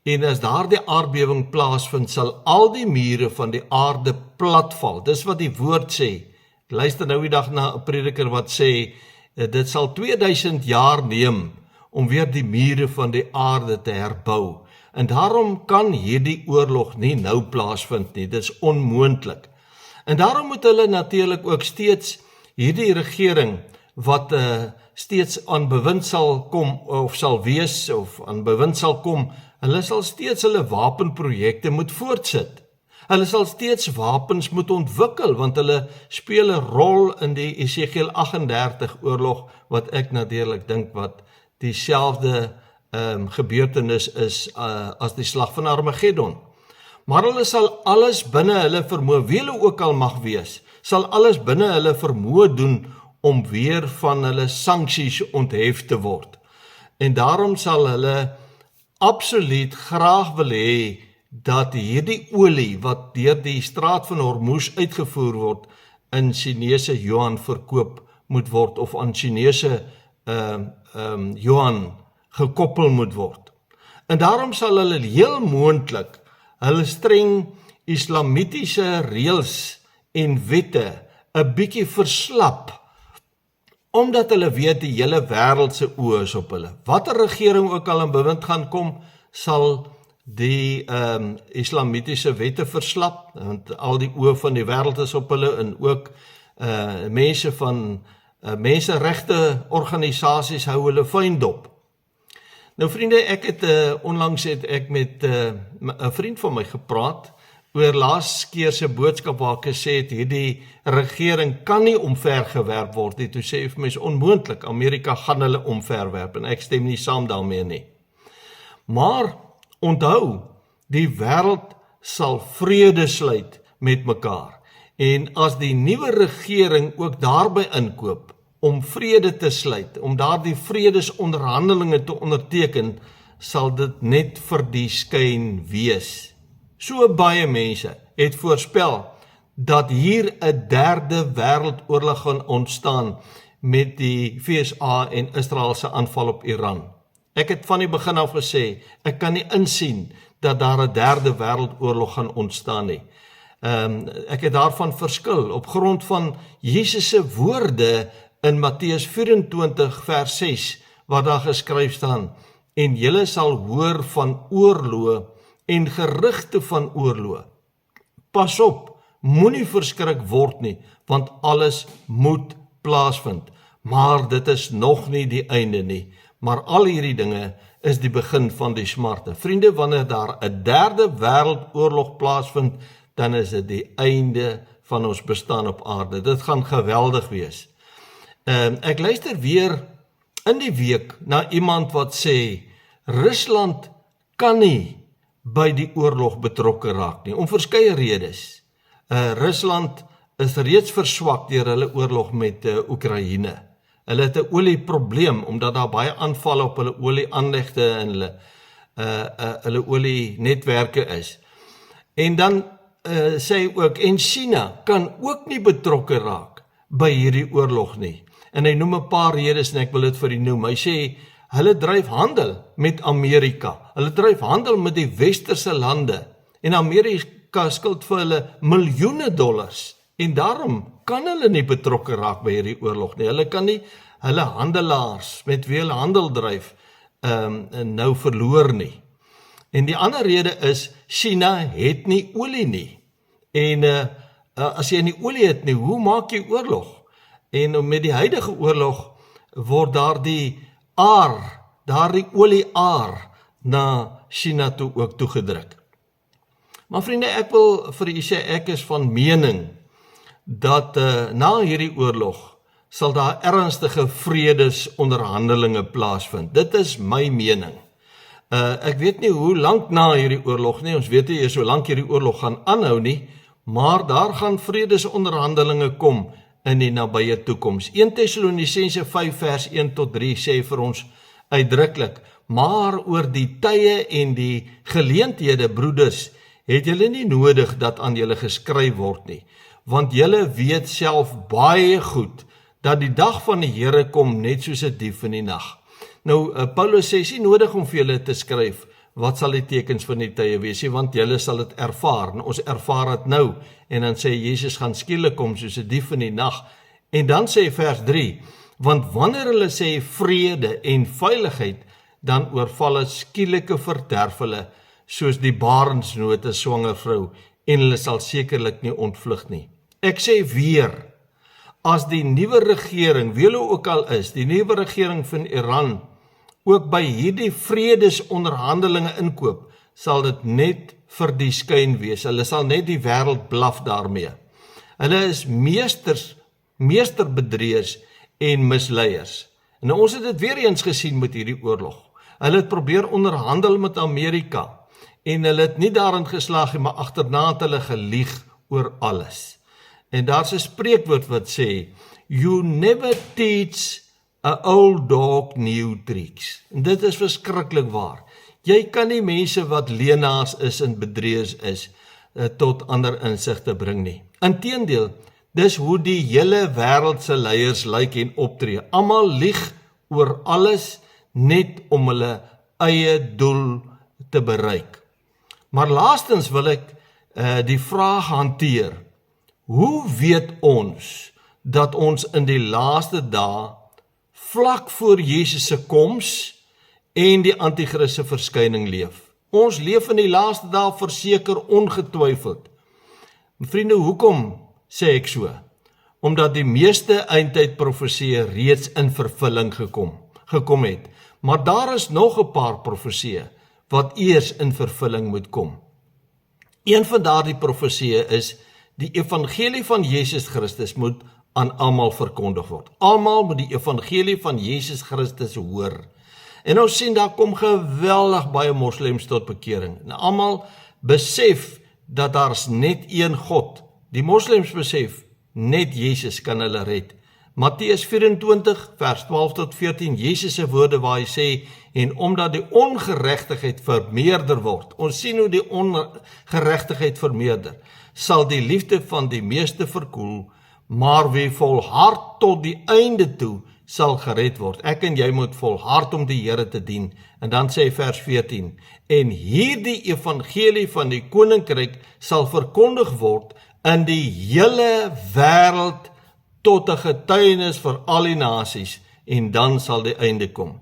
En as daardie aardbewing plaasvind, sal al die mure van die aarde platval. Dis wat die woord sê. Luister nou die dag na 'n prediker wat sê, dit sal 2000 jaar neem om weer die mure van die aarde te herbou. En daarom kan hierdie oorlog nie nou plaasvind nie, dit is onmoontlik. En daarom moet hulle natuurlik ook steeds hierdie regering wat steeds aan bewind sal kom, of sal wees, of aan bewind sal kom, hulle sal steeds hulle wapenprojekte moet voortsit. Hulle sal steeds wapens moet ontwikkel, want hulle speel 'n rol in die Esegiel 38 oorlog, wat ek natuurlik dink wat dieselfde gebeurtenis is as die slag van Armageddon. Maar hulle sal alles binne hulle vermoë, wie hulle ook al mag wees, sal alles binne hulle vermoë doen om weer van hulle sanksies onthef te word. En daarom sal hulle absoluut graag wil hê dat hierdie olie wat deur die straat van Hormuz uitgevoer word, in Chinese yuan verkoop moet word, of aan Chinese yuan gekoppel moet word. En daarom sal hulle heel moontlik hulle streng islamitiese reëls en wette 'n bietjie verslap, omdat hulle weet die hele wêreld se oë is op hulle. Watter regering ook al in bewind gaan kom, sal die islamitiese wette verslap, want al die oë van die wêreld is op hulle, en ook mense van menseregte organisasies hou hulle fyn dop. Nou vriende, onlangs het ek met 'n vriend van my gepraat oor laas keer se boodskap waar ek gesê het, hierdie regering kan nie omvergewerp word nie. Toe sê hy vir my, is onmoontlik, Amerika gaan hulle omverwerp, en ek stem nie saam daarmee nie. Maar onthou, die wêreld sal vrede sluit met mekaar, en as die nuwe regering ook daarby inkoop, om vrede te sluit, om daardie vredesonderhandelinge te onderteken, sal dit net vir die skyn wees. So baie mense het voorspel dat hier 'n derde wêreldoorlog gaan ontstaan met die VSA en Israel se aanval op Iran. Ek het van die begin af gesê, ek kan nie insien dat daar 'n derde wêreldoorlog gaan ontstaan nie. Ek het daarvan verskil op grond van Jesus se woorde in Matteus 24 vers 6, waar daar geskryf staan, en julle sal hoor van oorloë en gerugte van oorloë. Pas op, moenie verskrik word nie, want alles moet plaasvind. Maar dit is nog nie die einde nie, maar al hierdie dinge is die begin van die smarte. Vriende, wanneer daar 'n derde wêreldoorlog plaasvind, dan is dit die einde van ons bestaan op aarde. Dit gaan geweldig wees. Ek luister weer in die week na iemand wat sê, Rusland kan nie by die oorlog betrokke raak nie, om verskeie redes. Rusland is reeds verswak deur hulle oorlog met Oekraïne. Hulle het 'n olieprobleem, omdat daar baie aanvalle op hulle olieaanlegte en hulle olienetwerke is. En dan sê hy ook, en China kan ook nie betrokke raak by hierdie oorlog nie. En hy noem 'n paar redes, en ek wil dit vir u noem. Hy sê, hulle dryf handel met Amerika. Hulle dryf handel met die westerse lande. En Amerika skuld vir hulle miljoene dollars. En daarom kan hulle nie betrokke raak by hierdie oorlog nie. Hulle kan nie hulle handelaars met wie hulle handel dryf nou verloor nie. En die ander rede is, China het nie olie nie. En as jy nie olie het nie, hoe maak jy oorlog? En met die huidige oorlog word daardie olieaar na China toe ook toegedruk. Maar vriende, ek wil vir u sê, ek is van mening dat na hierdie oorlog sal daar ernstige vredesonderhandelinge plaasvind. Dit is my mening. Ek weet nie hoe lank na hierdie oorlog nie, ons weet nie eers hoe lank hierdie oorlog gaan aanhou nie, maar daar gaan vredesonderhandelinge kom in die nabye toekoms. 1 Tessalonisense 5 vers 1 tot 3 sê vir ons uitdruklik, maar oor die tye en die geleenthede, broeders, het julle nie nodig dat aan julle geskryf word nie, want julle weet self baie goed dat die dag van die Here kom net soos 'n dief in die nag. Nou, Paulus sê, nie nodig om vir julle te skryf, wat sal die tekens van die tye wees, want julle sal dit ervaar, en ons ervaar dit nou, en dan sê Jesus gaan skielik kom soos 'n dief in die nag, en dan sê vers 3, want wanneer hulle sê vrede en veiligheid, dan oorval hulle skielike verderf hulle, soos die barensnood 'n swanger vrou, en hulle sal sekerlik nie ontvlug nie. Ek sê weer, as die nuwe regering, wie hulle ook al is, die nuwe regering van Iran, ook by hierdie vredesonderhandelinge inkoop, sal dit net vir die skyn wees. Hulle sal net die wêreld blaf daarmee. Hulle is meesterbedrieërs en misleiers. En ons het dit weer eens gesien met hierdie oorlog. Hulle het probeer onderhandel met Amerika, en hulle het nie daarin geslaag nie, maar agterna het hulle gelieg oor alles. En daar's 'n spreekwoord wat sê, you never teach a old dog new tricks. En dit is verskriklik waar. Jy kan nie mense wat leenaars is en bedrieërs is, tot ander insigte bring nie. Inteendeel, dis hoe die hele wêreld se leiers lyk en optree. Almal lieg oor alles, net om hulle eie doel te bereik. Maar laastens wil ek die vraag hanteer, hoe weet ons dat ons in die laaste dae vlak voor Jesus se koms en die anti-kris se verskyning leef? Ons leef in die laaste dae verseker ongetwyfeld. Vriende, hoekom sê ek so? Omdat die meeste eindtydprofesieë reeds in vervulling gekom het. Maar daar is nog 'n paar profesieë wat eers in vervulling moet kom. Een van daardie profesieë is, die evangelie van Jesus Christus moet aan almal verkondig word. Almal moet die evangelie van Jesus Christus hoor. En ons sien, daar kom geweldig baie moslems tot bekering. En almal besef dat daar's net een God. Die moslems besef, net Jesus kan hulle red. Matteus 24 vers 12 tot 14, Jesus se woorde waar hy sê, en omdat die ongeregtigheid vermeerder word, ons sien hoe die ongeregtigheid vermeerder, sal die liefde van die meeste verkoel, maar wie volhard tot die einde toe, sal gered word. Ek en jy moet volhard om die Here te dien. En dan sê vers 14, en hierdie evangelie van die koninkryk sal verkondig word in die hele wêreld tot 'n getuienis vir al die nasies, en dan sal die einde kom.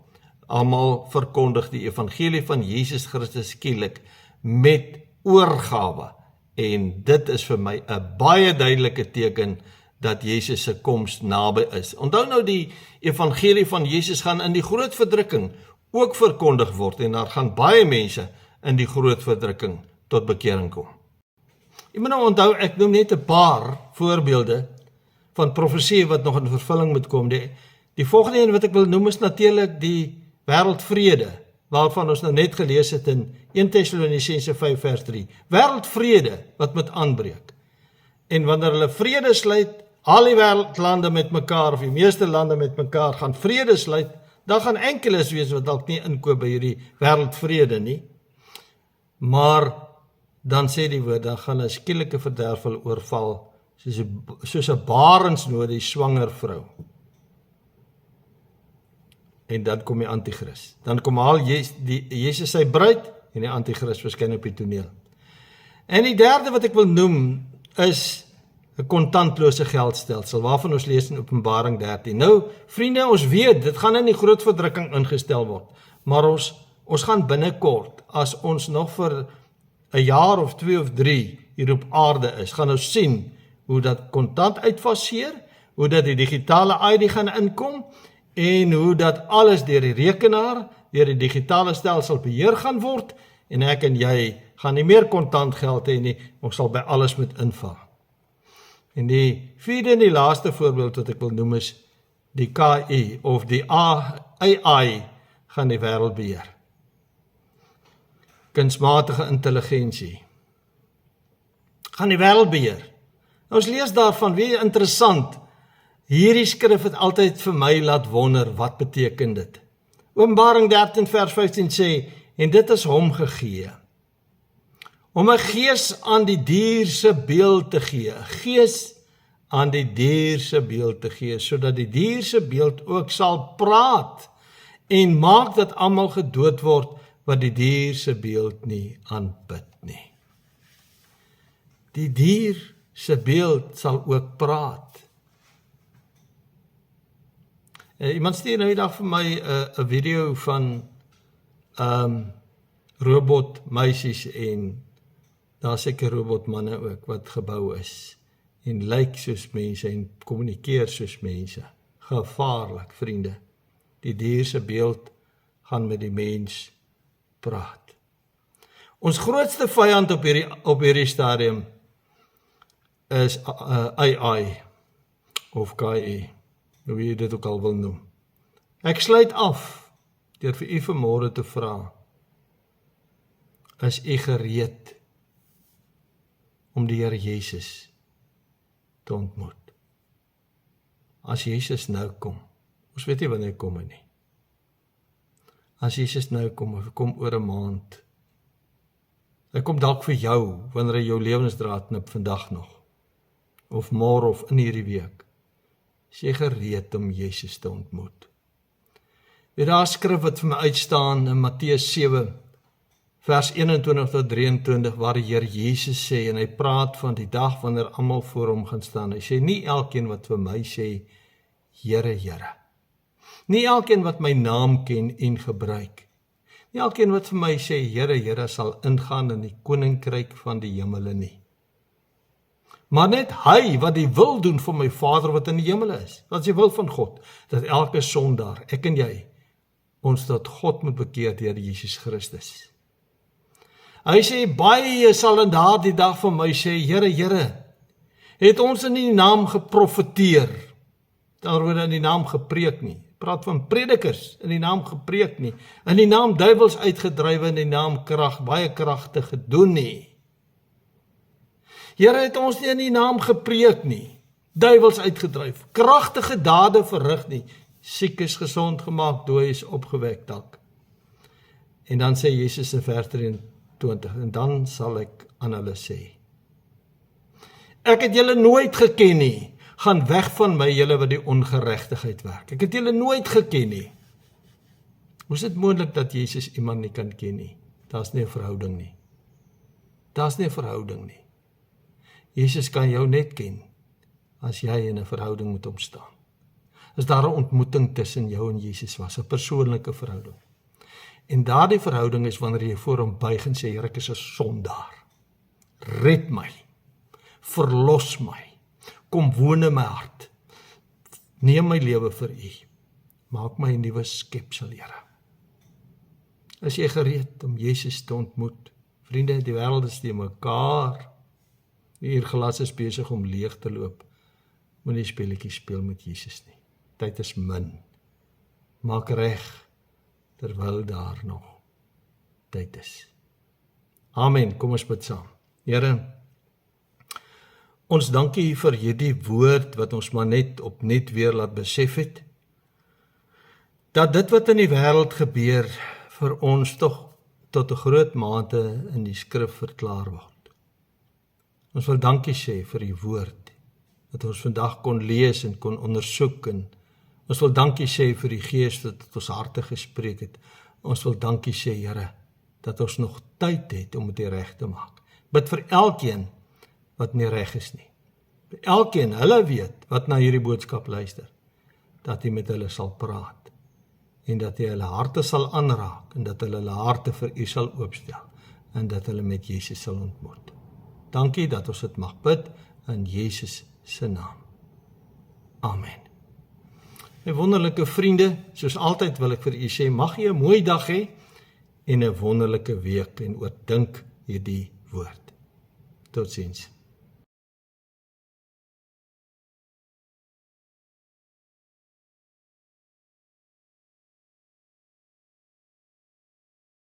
Almal verkondig die evangelie van Jesus Christus skielik met oorgawe, en dit is vir my 'n baie duidelike teken dat Jesus se koms naby is. Onthou nou, die evangelie van Jesus gaan in die groot verdrukking ook verkondig word, en daar gaan baie mense in die groot verdrukking tot bekering kom. Jy moet nou onthou, ek noem net 'n paar voorbeelde van profesie wat nog in vervulling moet kom. Die volgende een wat ek wil noem is natuurlik die wêreldvrede, waarvan ons nou net gelees het in 1 Tessalonisense 5 vers 3. Wêreldvrede wat moet aanbreek. En wanneer hulle vrede sluit, al die wêreldlande met mekaar, of die meeste lande met mekaar, gaan vrede sluit, dan gaan enkeles wees wat dalk nie inkoop by hierdie wêreldvrede nie. Maar dan sê die woord, dan gaan 'n skielike verderf hulle oorval, soos 'n barensnood die swanger vrou. En dan kom die anti-kris. Dan kom Jesus sy bruid, en die anti-kris verskyn op die toneel. En die derde wat ek wil noem, is 'n kontantlose geldstelsel, waarvan ons lees in Openbaring 13. Nou, vriende, ons weet, dit gaan in die groot verdrukking ingestel word, maar ons gaan binnekort, as ons nog vir 'n jaar of 2 of 3 hier op aarde is, gaan ons sien hoe dat kontant uitfaseer, hoe dat die digitale ID gaan inkom, en hoe dat alles deur die rekenaar, deur die digitale stelsel beheer gaan word, en ek en jy gaan nie meer kontant geld hê nie, ons sal by alles moet inval. En die vierde en die laaste voorbeeld wat ek wil noem is, die KI, of die AI, gaan die wêreld beheer. Kunsmatige intelligensie gaan die wêreld beheer. Ons lees daarvan, weer interessant, hierdie skrif het altyd vir my laat wonder, wat beteken dit? Openbaring 13 vers 15 sê, en dit is hom gegee, om 'n gees aan die dier se beeld te gee, 'n gees aan die dier se beeld te gee, sodat die dier se beeld ook sal praat, en maak dat almal gedood word, wat die dier se beeld nie aanbid nie. Die dier se beeld sal ook praat. Iemand stuur nou die dag vir my 'n video van robotmeisies, en daar seker robotmanne ook wat gebou is. en lyk soos mense en kommunikeer soos mense. Gevaarlik, vriende. Die dier se beeld gaan met die mens praat. Ons grootste vyand op hierdie stadium is AI of KI, hoe jy dit ook al wil noem. Ek sluit af deur vir u vanmôre te vra, is u gereed om die Here Jesus te ontmoet? As Jesus nou kom, ons weet nie wanneer hy kom nie. As Jesus nou kom, of hy kom oor 'n maand, hy kom dalk vir jou, wanneer hy jou lewensdraad knip vandag nog, of môre of in hierdie week, is jy gereed om Jesus te ontmoet? Weer daar skrif wat vir my uitstaan in Matteus 7, vers 21 tot 23, waar die Here Jesus sê, en hy praat van die dag wanneer almal voor hom gaan staan. Hy sê, nie elkeen wat vir my sê, Here, Here. Nie elkeen wat my naam ken en gebruik. Nie elkeen wat vir my sê, Here, Here, sal ingaan in die koninkryk van die hemele nie. Maar net hy wat die wil doen van my Vader wat in die hemele is. Wat is die wil van God? Dat elke sondaar, ek en jy, ons tot God moet bekeer deur Jesus Christus. Hy sê, baie sal in daardie dag van my sê, Here, Here, het ons in die naam geprofeteer, daaroor in die naam gepreek nie, praat van predikers, in die naam gepreek nie, in die naam duiwels uitgedrywe, in die naam baie kragtig gedoen nie. Here, het ons nie in die naam gepreek nie, duiwels uitgedryf, kragtige dade verrig nie, siek is gesond gemaak, dooi is opgewek dalk. En dan sê Jesus in vers 23, en dan sal ek aan hulle sê, ek het julle nooit geken nie, gaan weg van my, julle wat die ongeregtigheid werk. Ek het julle nooit geken nie. Hoe is dit moontlik dat Jesus iemand nie kan ken nie? Daar's nie 'n verhouding nie. Daar's nie 'n verhouding nie. Jesus kan jou net ken, as jy in 'n verhouding met hom staan. As daar 'n ontmoeting tussen jou en Jesus was, 'n persoonlike verhouding. En daardie verhouding is wanneer jy voor hom buig en sê, Here, ek is 'n sondaar. Red my. Verlos my. Kom woon in my hart. Neem my lewe vir u. Maak my 'n nuwe skepsel, Here. Is jy gereed om Jesus te ontmoet? Vriende, die wêreld is te mekaar. Die uurglas is besig om leeg te loop. Moenie speletjies speel met Jesus nie. Tyd is min. Maak reg, terwyl daar nog tyd is. Amen, kom ons bid saam. Here, ons dankie vir hierdie woord wat ons maar net weer laat besef het, dat dit wat in die wêreld gebeur vir ons tog tot 'n groot mate in die skrif verklaar word. Ons wil dankie sê vir die woord, dat ons vandag kon lees en kon ondersoek, en ons wil dankie sê vir die Gees wat ons harte gespreek het. Ons wil dankie sê, Here, dat ons nog tyd het om dit reg te maak. Bid vir elkeen wat nie reg is nie. Vir elkeen, hulle weet, wat na hierdie boodskap luister, dat hy met hulle sal praat, en dat hy hulle harte sal aanraak, en dat hulle harte vir u sal oopstel, en dat hulle met Jesus sal ontmoet. Dankie dat ons dit mag bid, in Jesus se naam. Amen. My wonderlike vriende, soos altyd wil ek vir u sê, mag jy 'n mooi dag hê, en 'n wonderlike week, en oordink hierdie woord. Totsiens.